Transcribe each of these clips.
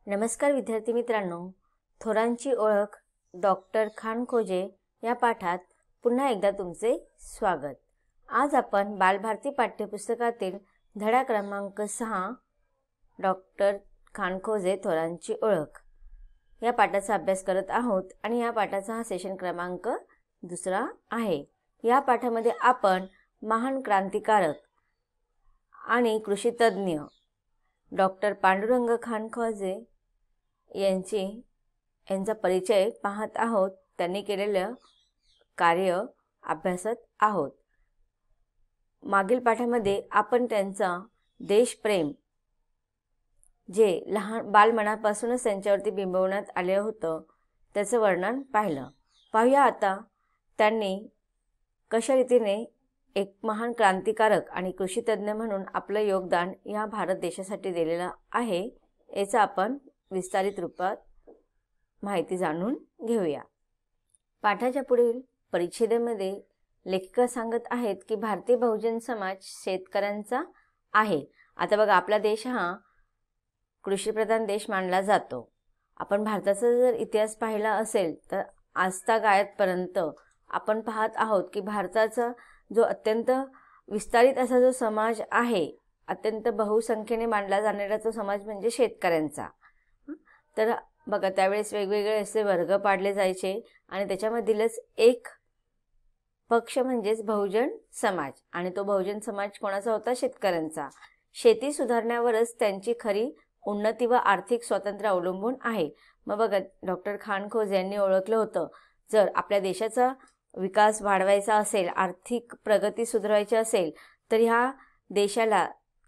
नमस्कार विद्यार्थी मित्रांनो, थोरांची ओळख डॉक्टर खानखोजे या पाठात पुन्हा एकदा तुमचे स्वागत। आज आपण बालभारती पाठ्यपुस्तकातील धडा क्रमांक 6 डॉक्टर खानखोजे थोरांची ओळख या पाठाचा अभ्यास करत आहोत आणि या पाठाचा हा सेशन क्रमांक 2 आहे। या पाठामध्ये आपण महान क्रांतिकारक आणि कृषीतज्ञ डॉक्टर पांडुरंग खानखोजे यांचा परिचय पाहत आहोत। त्यांनी केलेलं कार्य अभ्यासत आहोत। मागील पाठामध्ये आपण त्यांचा देशप्रेम जे लहान बालमनापासूनच त्यांच्यावरती बिंबवण्यात आले होतं त्याचं वर्णन पाहिलं। पाहूया आता त्यांनी कशा रीतीने एक महान क्रांतिकारक आणि कृषीतज्ञ म्हणून आपलं योगदान या भारत देशासाठी दिलेलं आहे याचा आपण विस्तारित रूपात माहिती जाणून घेऊया। पाठाच्या पुढील परिच्छेदामध्ये लेखिका सांगत आहेत की भारतीय बहुजन समाज शेतकऱ्यांचा आहे। आता बघा, आपला देश हा कृषीप्रधान देश मानला जातो। आपण भारताचा जर इतिहास पाहिला असेल तर आजतागायतपर्यंत आपण पाहत आहोत की भारताचा जो अत्यंत विस्तारित असा जो समाज आहे, अत्यंत बहुसंख्येने मानला जाणारा तो समाज म्हणजे शेतकऱ्यांचा। तर बघा, त्यावेळेस वेगवेगळे असे वर्ग पाडले जायचे आणि त्याच्यामधीलच एक पक्ष म्हणजेच बहुजन समाज, आणि तो बहुजन समाज कोणाचा होता? शेतकऱ्यांचा। शेती सुधारण्यावरच त्यांची खरी उन्नती व आर्थिक स्वातंत्र्य अवलंबून आहे। मग बघा, डॉक्टर खानखोजे यांनी ओळखलं होतं, जर आपल्या देशाचा विकास वाढवायचा असेल, आर्थिक प्रगती सुधारायची असेल तर ह्या देशाला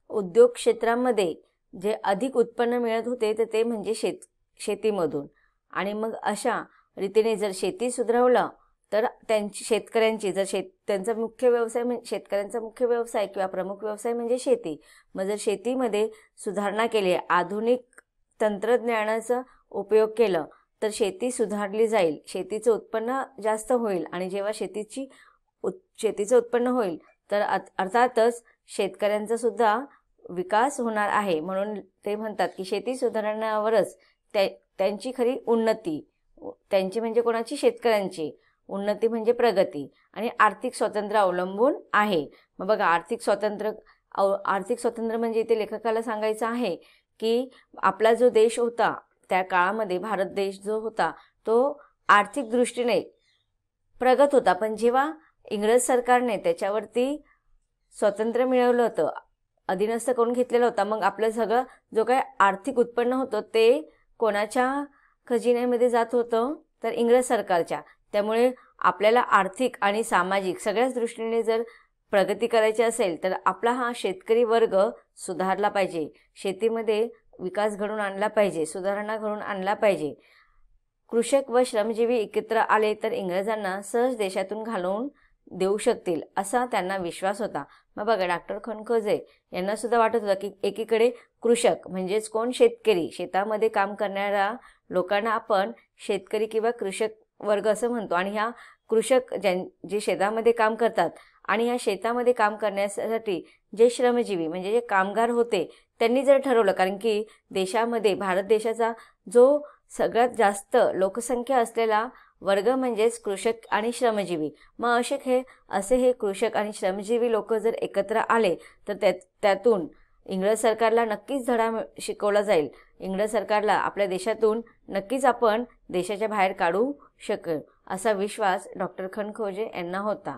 उद्योग क्षेत्रामध्ये जे अधिक उत्पन्न मिळत होते तर ते म्हणजे शेतीमधून, आणि मग अशा रीतीने जर शेती सुधारवलं तर शेतकऱ्यांची त्यांचा मुख्य व्यवसाय शेतकऱ्यांचा मुख्य व्यवसाय किंवा प्रमुख व्यवसाय म्हणजे शेती। मग जर शेतीमध्ये सुधारणा केली, आधुनिक तंत्रज्ञानाचा उपयोग केलं तर शेती सुधारली जाईल, शेतीचं उत्पन्न जास्त होईल, आणि जेव्हा शेतीचं उत्पन्न होईल तर अर्थातच शेतकऱ्यांचा सुद्धा विकास होणार आहे। म्हणून ते म्हणतात की शेती सुधारण्यावरच त्यांची खरी उन्नती, त्यांची म्हणजे कोणाची? शेतकऱ्यांची उन्नती म्हणजे प्रगती, आणि आर्थिक स्वातंत्र्य अवलंबून आहे। मग बघा, आर्थिक स्वातंत्र्य म्हणजे इथे लेखकाला सांगायचं आहे की आपला जो देश होता त्या काळामध्ये, भारत देश जो होता तो आर्थिक दृष्टीने प्रगत होता, पण जेव्हा इंग्रज सरकारने त्याच्यावरती स्वातंत्र्य मिळवलं होतं, अधीनस्थ करून घेतलेला होता, मग आपलं सगळं जो काही आर्थिक उत्पन्न होतं ते कोणाच्या खजिन्यामध्ये जात होतं? तर इंग्रज सरकारच्या। त्यामुळे आपल्याला आर्थिक आणि सामाजिक सगळ्याच दृष्टीने जर प्रगती करायची असेल तर आपला हा शेतकरी वर्ग सुधारला पाहिजे, शेतीमध्ये विकास घडवून आणला पाहिजे, सुधारणा घडवून आणला पाहिजे। कृषक व श्रमजीवी एकत्र आले तर इंग्रजांना सहज देशातून घालवून देऊ शकतील असा त्यांना विश्वास होता। मग बघा, डॉक्टर खानखोजे यांना सुद्धा वाटत होतं की एकीकडे कृषक म्हणजेच कोण? शेतकरी, शेतामध्ये काम करणाऱ्या लोकांना आपण शेतकरी किंवा कृषक वर्ग असं म्हणतो, आणि ह्या कृषक जे शेतामध्ये काम करतात आणि ह्या शेतामध्ये काम करण्यासाठी जे श्रमजीवी म्हणजे जे कामगार होते त्यांनी जर ठरवलं, कारण की देशामध्ये भारत देशाचा जो सगळ्यात जास्त लोकसंख्या असलेला वर्ग म्हणजेच कृषक आणि श्रमजीवी, मग असे हे कृषक आणि श्रमजीवी लोक जर एकत्र आले तर त्यातून इंग्रज सरकारला नक्कीच धडा शिकवला जाईल, इंग्रज सरकारला आपल्या देशातून नक्कीच आपण देशाच्या बाहेर काढू शकेल असा विश्वास डॉक्टर खानखोजे यांना होता।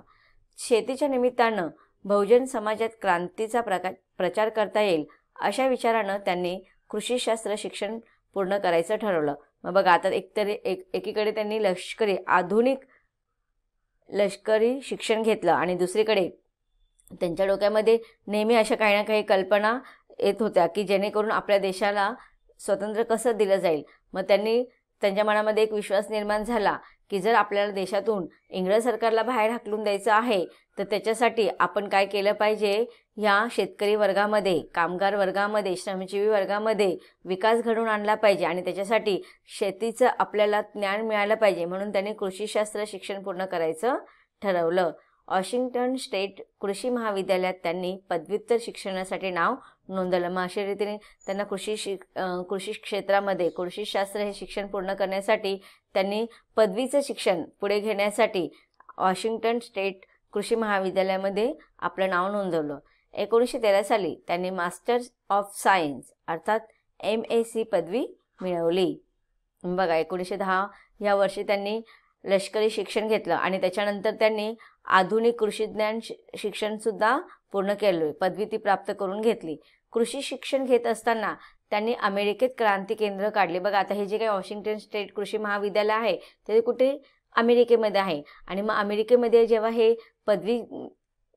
शेतीच्या निमित्तानं बहुजन समाजात क्रांतीचा प्रचार करता येईल अशा विचारानं त्यांनी कृषीशास्त्र शिक्षण पूर्ण करायचं ठरवलं। मग बघा, आता एकीकडे त्यांनी आधुनिक लष्करी शिक्षण घेतलं आणि दुसरीकडे त्यांच्या डोक्यामध्ये नेहमी अशा काही ना काही कल्पना येत होत्या की जेणेकरून आपल्या देशाला स्वातंत्र्य कसं दिलं जाईल। मग त्यांच्या मनामध्ये एक विश्वास निर्माण झाला की जर आपल्याला देशातून इंग्रज सरकारला बाहेर हाकलून द्यायचं आहे तर त्याच्यासाठी आपण काय केलं पाहिजे? ह्या शेतकरी वर्गामध्ये, कामगार वर्गामध्ये, श्रमजीवी वर्गामध्ये विकास घडवून आणला पाहिजे, आणि त्याच्यासाठी शेतीचं आपल्याला ज्ञान मिळालं पाहिजे। म्हणून त्यांनी कृषीशास्त्र शिक्षण पूर्ण करायचं ठरवलं। वॉशिंग्टन स्टेट कृषी महाविद्यालयात त्यांनी पदव्युत्तर शिक्षणासाठी नाव नोंदवलं. मग अशा रीतीने त्यांना कृषी क्षेत्रामध्ये कृषीशास्त्र हे शिक्षण पूर्ण करण्यासाठी त्यांनी पदवीचं शिक्षण पुढे घेण्यासाठी वॉशिंग्टन स्टेट कृषी महाविद्यालयामध्ये आपलं नाव नोंदवलं. 1913 साली त्यांनी मास्टर्स ऑफ सायन्स अर्थात MSc पदवी मिळवली. बघा 1910 या वर्षी त्यांनी लष्करी शिक्षण घेतलं आणि त्याच्यानंतर त्यांनी आधुनिक कृषीज्ञान शिक्षणसुद्धा पूर्ण केलं, पदवी ती प्राप्त करून घेतली. कृषी शिक्षण घेत असताना त्यांनी अमेरिकेत क्रांती केंद्र काढले. बघा आता हे जे काही वॉशिंग्टन स्टेट कृषी महाविद्यालय आहे ते कुठे अमेरिकेमध्ये आहे. आणि मग अमेरिकेमध्ये जेव्हा हे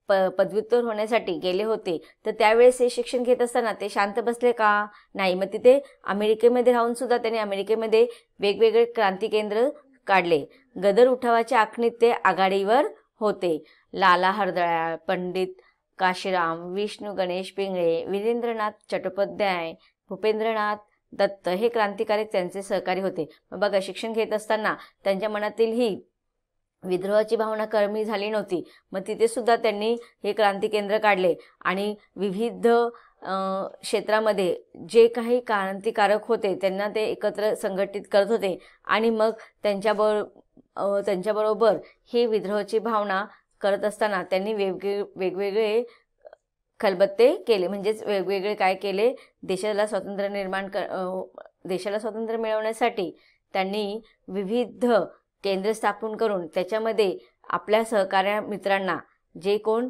पदव्युत्तर होण्यासाठी गेले होते तर त्यावेळेस हे शिक्षण घेत असताना ते शांत बसले का? नाही. मग तिथे अमेरिकेमध्ये राहून सुद्धा त्यांनी अमेरिकेमध्ये वेगवेगळे क्रांती केंद्र काढले. गदर उठावाच्या आखणीत ते आघाडीवर होते. लाला हरदळा, पंडित काशीराम, विष्णू गणेश पिंगळे, वीरेंद्रनाथ चट्टोपाध्याय, भूपेंद्रनाथ दत्त हे क्रांतिकारक त्यांचे सहकारी होते. मग बघा शिक्षण घेत असताना त्यांच्या मनातील ही विद्रोहाची भावना कमी झाली नव्हती. मग तिथे सुद्धा त्यांनी हे क्रांती केंद्र काढले आणि विविध क्षेत्रामध्ये जे काही क्रांतिकारक होते त्यांना ते एकत्र संघटित करत होते आणि मग त्यांच्याबरोबर ही विद्रोहाची भावना करत असताना त्यांनी वेगवेगळे खलबत्ते केले. म्हणजेच वेगवेगळे काय केले, देशाला स्वातंत्र्य मिळवण्यासाठी त्यांनी विविध केंद्र स्थापन करून त्याच्यामध्ये आपल्या सहकार्य मित्रांना जे कोण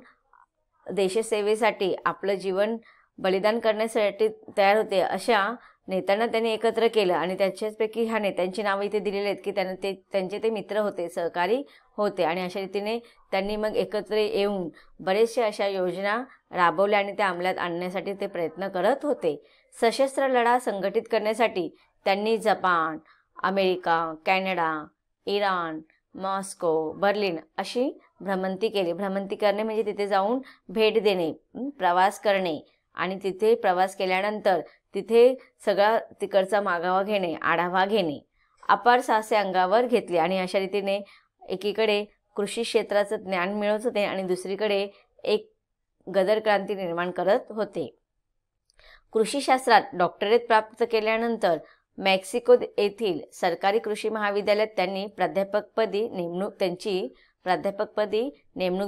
देशसेवेसाठी आपलं जीवन बलिदान करण्यासाठी तयार होते अशा नेत्यांना त्यांनी एकत्र केलं. आणि त्याच्याचपैकी ह्या नेत्यांची नावं इथे दिलेली आहेत की त्यांचे ते मित्र होते, सहकारी होते. आणि अशा रीतीने त्यांनी मग एकत्र येऊन बरेचशा अशा योजना राबवल्या आणि त्या अंमलात आणण्यासाठी ते प्रयत्न करत होते. सशस्त्र लढा संघटित करण्यासाठी त्यांनी Japan, America, Canada, Iran, Moscow, Berlin अशी भ्रमंती केली. भ्रमंती करणे म्हणजे तिथे जाऊन भेट देणे, प्रवास करणे आणि तिथे प्रवास केल्यानंतर तिथे सगळा तिकडचा मागोवा घेणे, आढावा घेणे, अपार साहसे अंगावर घेतली. आणि अशा रीतीने एकीकडे कृषी क्षेत्राचं ज्ञान मिळवत होते आणि दुसरीकडे एक गदर क्रांती निर्माण करत होते. कृषीशास्त्रात डॉक्टरेट प्राप्त केल्यानंतर मेक्सिको येथील सरकारी कृषी महाविद्यालयात त्यांनी प्राध्यापकपदी नेमणूक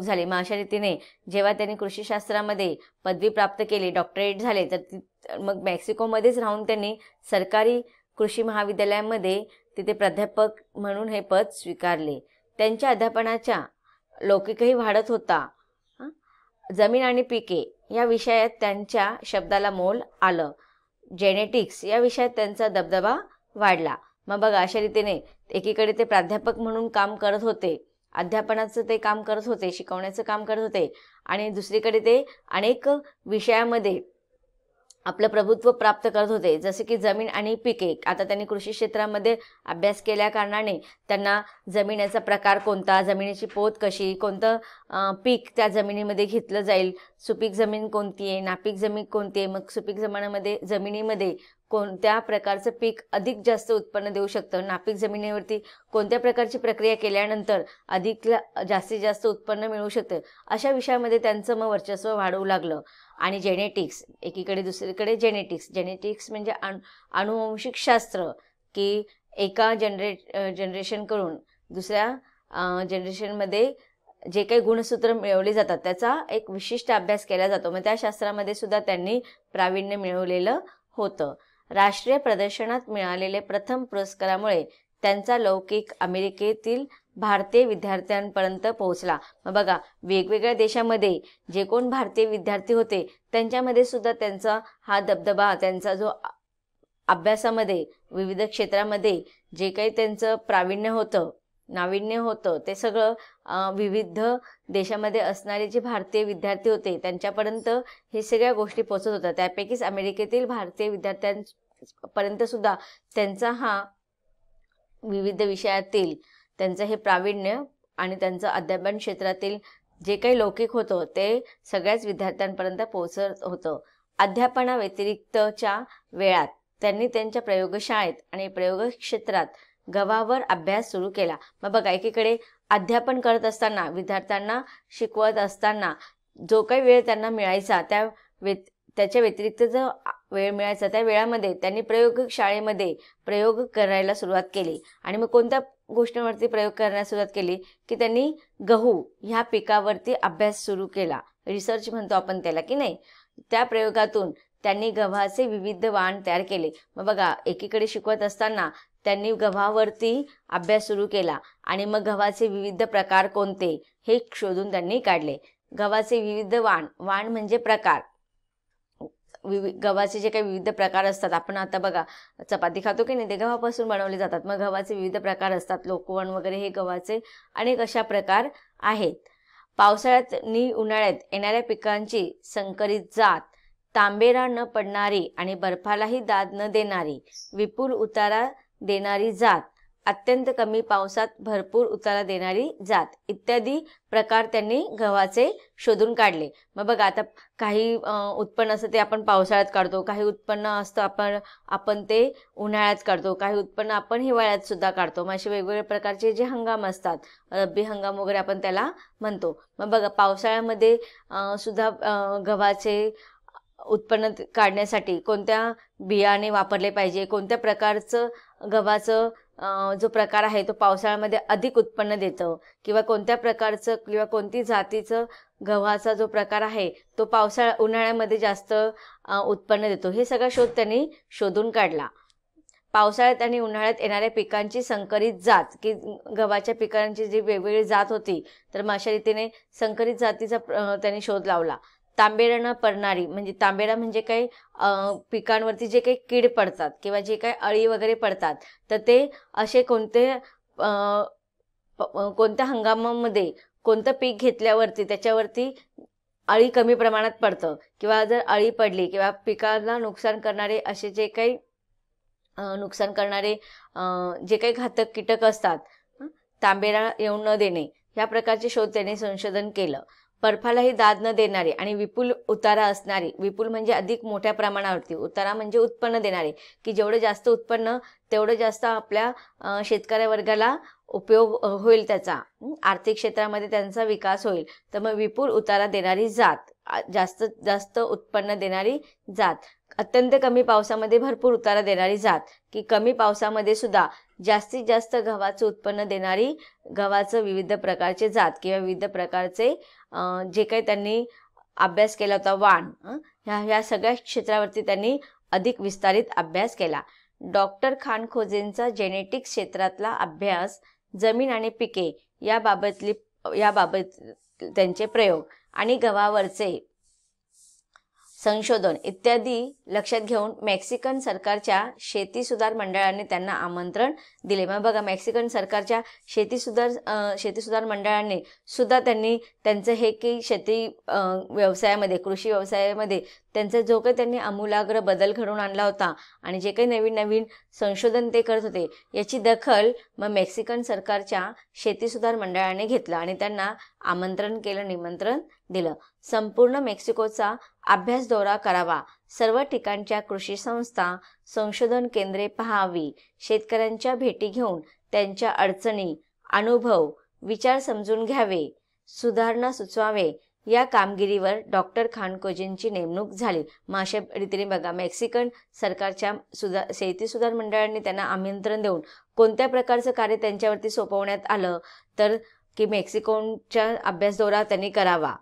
झाली. मग अशा रीतीने जेव्हा त्यांनी कृषीशास्त्रामध्ये पदवी प्राप्त केली, डॉक्टरेट झाले, तर मग मेक्सिकोमध्येच राहून त्यांनी सरकारी कृषी महाविद्यालयामध्ये तिथे प्राध्यापक म्हणून हे पद स्वीकारले. त्यांच्या अध्यापनाच्या लौकिकही वाढत होता. जमीन आणि पिके या विषयात त्यांच्या शब्दाला मोल आलं. जेनेटिक्स या विषयात त्यांचा दबदबा वाढला. मग बघा अशा रीतीने एकीकडे ते प्राध्यापक म्हणून काम करत होते, अध्यापनाचं ते काम करत होते, शिकवण्याचं काम करत होते आणि दुसरीकडे ते अनेक विषयामध्ये आपलं प्रभुत्व प्राप्त करत होते, जसे की जमीन आणि पिके. आता त्यांनी कृषी क्षेत्रामध्ये अभ्यास केल्या कारणाने त्यांना जमिनीचा प्रकार कोणता, जमिनीची पोत कशी, कोणतं पीक त्या जमिनीमध्ये घेतलं जाईल, सुपीक जमीन कोणती आहे, नापीक जमीन कोणती आहे, मग सुपीक जमिनीमध्ये कोणत्या प्रकारचं पीक अधिक जास्त उत्पन्न देऊ शकतं, नापीक जमिनीवरती कोणत्या प्रकारची प्रक्रिया केल्यानंतर जास्तीत जास्त उत्पन्न मिळू शकतं, अशा विषयामध्ये त्यांचं मग वर्चस्व वाढवू लागलं. आणि जेनेटिक्स एकीकडे, दुसरीकडे जेनेटिक्स म्हणजे अनुवंशिक शास्त्र, की एका जनरेशन करून दुसऱ्या जनरेशनमध्ये जे काही गुणसूत्र मिळवली जातात त्याचा एक विशिष्ट अभ्यास केला जातो. मग त्या शास्त्रामध्ये सुद्धा त्यांनी प्रावीण्य मिळवलेलं होतं. राष्ट्रीय प्रदर्शनात मिळालेले प्रथम पुरस्कारामुळे त्यांचा लौकिक अमेरिकेतील भारतीय विद्यार्थ्यांपर्यंत पोहोचला. मग बघा वेगवेगळ्या देशामध्ये जे कोण भारतीय विद्यार्थी होते त्यांच्यामध्ये सुद्धा त्यांचा हा दबदबा, त्यांचा जो अभ्यासामध्ये विविध क्षेत्रामध्ये जे काही त्यांचं प्रावीण्य होतं, नाविन्य होतं, ते सगळं विविध देशामध्ये असणारे जे भारतीय विद्यार्थी होते त्यांच्यापर्यंत हे सगळ्या गोष्टी पोहोचत होत्या. त्यापैकीच अमेरिकेतील भारतीय विद्यार्थ्यांपर्यंत सुद्धा त्यांचा हा विविध विषयातील त्यांचं हे प्रावीण्य आणि त्यांचं अध्यापन क्षेत्रातील जे काही लौकिक होतं ते सगळ्याच विद्यार्थ्यांपर्यंत पोहोचत होतं. अध्यापनाव्यतिरिक्तच्या वेळात त्यांनी त्यांच्या प्रयोगशाळेत आणि प्रयोग क्षेत्रात गव्हावर अभ्यास सुरू केला. मग बघा, एकीकडे अध्यापन करत असताना, विद्यार्थ्यांना शिकवत असताना जो काही वेळ त्यांना मिळायचा त्याच्या व्यतिरिक्त जो वेळ मिळायचा त्या वेळामध्ये त्यांनी प्रयोगशाळेमध्ये प्रयोग करायला सुरुवात केली. आणि मग कोणत्या गोष्टींवरती प्रयोग करण्यास सुरुवात केली की त्यांनी गहू ह्या पिकावरती अभ्यास सुरू केला. रिसर्च म्हणतो आपण त्याला की नाही. त्या प्रयोगातून त्यांनी गव्हाचे विविध वाण तयार केले. मग बघा, एकीकडे शिकवत असताना त्यांनी गव्हावरती अभ्यास सुरू केला आणि मग गव्हाचे विविध प्रकार कोणते हे शोधून त्यांनी काढले. गव्हाचे विविध वाण म्हणजे प्रकार. गव्हाचे जे काही विविध प्रकार असतात, आपण आता बघा चपाती खातो की नाही, ते गव्हापासून बनवले जातात. मग गव्हाचे विविध प्रकार असतात, लोकवण वगैरे, हे गव्हाचे अनेक अशा प्रकार आहेत. पावसाळ्यात नि उन्हाळ्यात येणाऱ्या पिकांची संकरित जात, तांबेरा न पडणारी आणि बर्फालाही दाद न देणारी, विपुल उतारा देणारी जात, अत्यंत कमी पावसात भरपूर उतारा देणारी जात इत्यादी प्रकार त्यांनी गव्हाचे शोधून काढले. मग बघा, आता काही उत्पन्न असतं ते आपण पावसाळ्यात काढतो, काही उत्पन्न असतं आपण ते उन्हाळ्यात काढतो, काही उत्पन्न आपण हिवाळ्यात सुद्धा काढतो. मग असे वेगवेगळ्या प्रकारचे जे हंगाम असतात, रब्बी हंगाम वगैरे आपण त्याला म्हणतो. मग बघा, पावसाळ्यामध्ये सुद्धा गव्हाचे उत्पन्न काढण्यासाठी कोणत्या बियाणे वापरले पाहिजे, कोणत्या प्रकारचं गव्हाचं जो प्रकार आहे तो पावसाळ्यामध्ये अधिक उत्पन्न देतं, किंवा कोणत्या प्रकारचं किंवा कोणती जातीचं गव्हाचा जो प्रकार आहे तो उन्हाळ्यामध्ये जास्त उत्पन्न देतो, हे सगळा शोध त्यांनी शोधून काढला. पावसाळ्यात आणि उन्हाळ्यात येणाऱ्या पिकांची संकरित जात, की गव्हाच्या पिकांची जी वेगवेगळी जात होती, तर मग अशा रीतीने संकरित जातीचा त्यांनी शोध लावला. तांबेरा न पडणारी, म्हणजे तांबेरा म्हणजे काही पिकांवरती जे काही कीड पडतात किंवा जे काही अळी वगैरे पडतात, तर ते असे कोणत्या हंगामामध्ये कोणतं पीक घेतल्यावरती त्याच्यावरती अळी कमी प्रमाणात पडतं, किंवा जर अळी पडली किंवा पिकाला नुकसान करणारे असे जे काही जे काही घातक कीटक असतात, तांबेरा येऊ न देणे, ह्या प्रकारचे शोध त्यांनी संशोधन केलं. बर्फालाही दाद न देणारे आणि विपुल उतारा असणारी, विपुल म्हणजे अधिक मोठ्या प्रमाणावरती, उतारा म्हणजे उत्पन्न देणारे, की जेवढं जास्त उत्पन्न तेवढं जास्त आपल्या शेतकरी वर्गाला उपयोग होईल, त्याचा आर्थिक क्षेत्रामध्ये त्यांचा विकास होईल. तर मग विपुल उतारा देणारी जात, जास्त उत्पन्न देणारी जात, अत्यंत कमी पावसामध्ये भरपूर उतारा देणारी जात, की कमी पावसामध्ये सुद्धा जास्तीत जास्त गव्हाचं उत्पन्न देणारी गव्हाचं विविध प्रकारचे जात किंवा विविध प्रकारचे जे काही त्यांनी अभ्यास केला होता वाण, ह्या सगळ्या क्षेत्रावरती त्यांनी अधिक विस्तारित अभ्यास केला. डॉक्टर खानखोजेंचा जेनेटिक्स क्षेत्रातला अभ्यास, जमीन आणि पिके याबाबत त्यांचे प्रयोग आणि गव्हावरचे संशोधन इत्यादी लक्षात घेऊन मेक्सिकन सरकारच्या शेती सुधार मंडळाने त्यांना आमंत्रण दिले. मग बघा, मेक्सिकन सरकारच्या शेती सुधार मंडळाने सुद्धा त्यांनी त्यांचं हे की शेती व्यवसायामध्ये, कृषी व्यवसायामध्ये त्यांचा जो काही त्यांनी आमूलाग्र बदल घडवून आणला होता आणि जे काही नवीन नवीन संशोधन ते करत होते, याची दखल मग मेक्सिकन सरकारच्या शेती सुधार मंडळाने घेतलं आणि त्यांना आमंत्रण केलं, निमंत्रण दिलं. संपूर्ण मेक्सिकोचा अभ्यास दौरा करावा, सर्व ठिकाणच्या कृषी संस्था, संशोधन केंद्रे पहावी, शेतकऱ्यांच्या भेटी घेऊन त्यांच्या अडचणी, अनुभव, विचार समजून घ्यावे, सुधारणा सुचवावे, या कामगिरीवर डॉक्टर खानखोजेंची नेमणूक झाली. मग अशा रीतीने बघा, मेक्सिकन सरकारच्या शेती सुधार मंडळाने त्यांना आमंत्रण देऊन कोणत्या प्रकारचं कार्य त्यांच्यावरती सोपवण्यात आलं, तर की मेक्सिकोच्या अभ्यास दौरा त्यांनी करावा,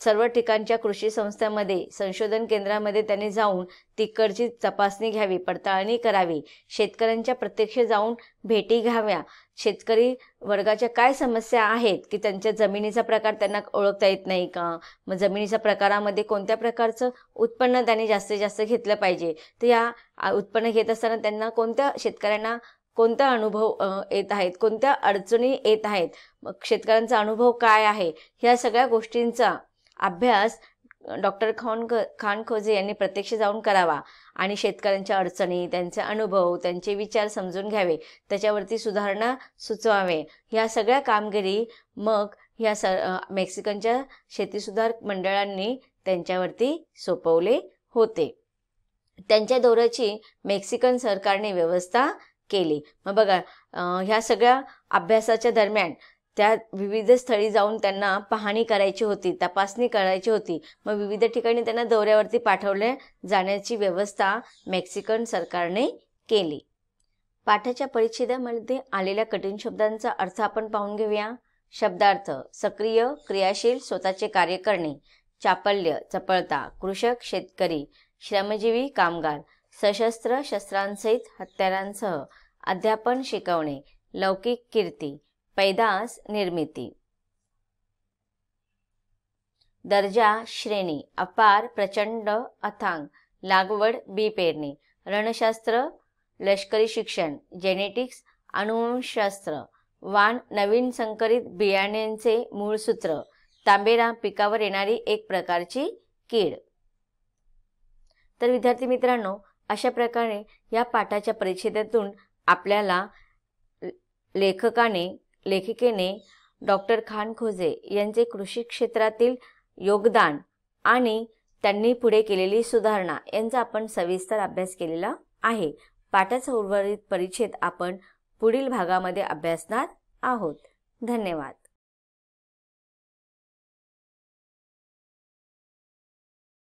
सर्व ठिकाणच्या कृषी संस्थांमध्ये, संशोधन केंद्रामध्ये त्यांनी जाऊन तिकडची तपासणी घ्यावी, पडताळणी करावी, शेतकऱ्यांच्या प्रत्यक्ष जाऊन भेटी घ्याव्या, शेतकरी वर्गाच्या काय समस्या आहेत, की त्यांच्या जमिनीचा प्रकार त्यांना ओळखता येत नाही का, मग जमिनीच्या प्रकारामध्ये कोणत्या प्रकारचं उत्पन्न त्यांनी जास्तीत जास्त घेतलं पाहिजे, तर या उत्पन्न घेत असताना त्यांना शेतकऱ्यांना कोणता अनुभव येत आहेत, कोणत्या अडचणी येत आहेत, मग शेतकऱ्यांचा अनुभव काय आहे, ह्या सगळ्या गोष्टींचा अभ्यास डॉक्टर खानखोजे यांनी प्रत्यक्ष जाऊन करावा आणि शेतकऱ्यांच्या अडचणी, त्यांचे अनुभव, त्यांचे विचार समजून घ्यावे, त्याच्यावरती सुधारणा सुचवावे. ह्या सगळ्या कामगिरी मग ह्या मेक्सिकनच्या शेती सुधार मंडळांनी त्यांच्यावरती सोपवले होते. त्यांच्या दौऱ्याची मेक्सिकन सरकारने व्यवस्था केले. मग बघा ह्या सगळ्या अभ्यासाच्या दरम्यान त्या विविध स्थळी जाऊन त्यांना पाहणी करायची होती, तपासणी करायची होती. मग विविध ठिकाणी त्यांना दौऱ्यावरती पाठवले जाण्याची व्यवस्था मेक्सिकन सरकारने केली. पाठाच्या परिच्छेदामध्ये आलेल्या कठीण शब्दांचा अर्थ आपण पाहून घेऊया. शब्दार्थ: सक्रिय, क्रियाशील, स्वतःचे कार्य करणे. चापल्य, चपळता. कृषक, शेतकरी. श्रमजीवी, कामगार. सशस्त्र, शस्त्रांसहित, हत्यारांसह. अध्यापन, शिकवणे. लौकिक, कीर्ती. पैदास, निर्मिती. दर्जा, श्रेणी. अपार, प्रचंड, अथांग. लागवड, बी पेरणे. रणशास्त्र, लष्करी शिक्षण. जेनेटिक्स, अनुवंशशास्त्र. वाण, नवीन संकरित बियाण्यांचे मूळ सूत्र. तांबेरा, पिकावर येणारी एक प्रकारची कीड. तर विद्यार्थी मित्रांनो, अशा प्रकारे या पाठाच्या परिच्छेदातून आपल्याला लेखिकेने डॉक्टर खानखोजे यांचे कृषी क्षेत्रातील योगदान आणि त्यांनी पुढे केलेली सुधारणा यांचा आपण सविस्तर अभ्यास केलेला आहे. पाठाचा उर्वरित परिच्छेद आपण पुढील भागामध्ये अभ्यासणार आहोत. धन्यवाद.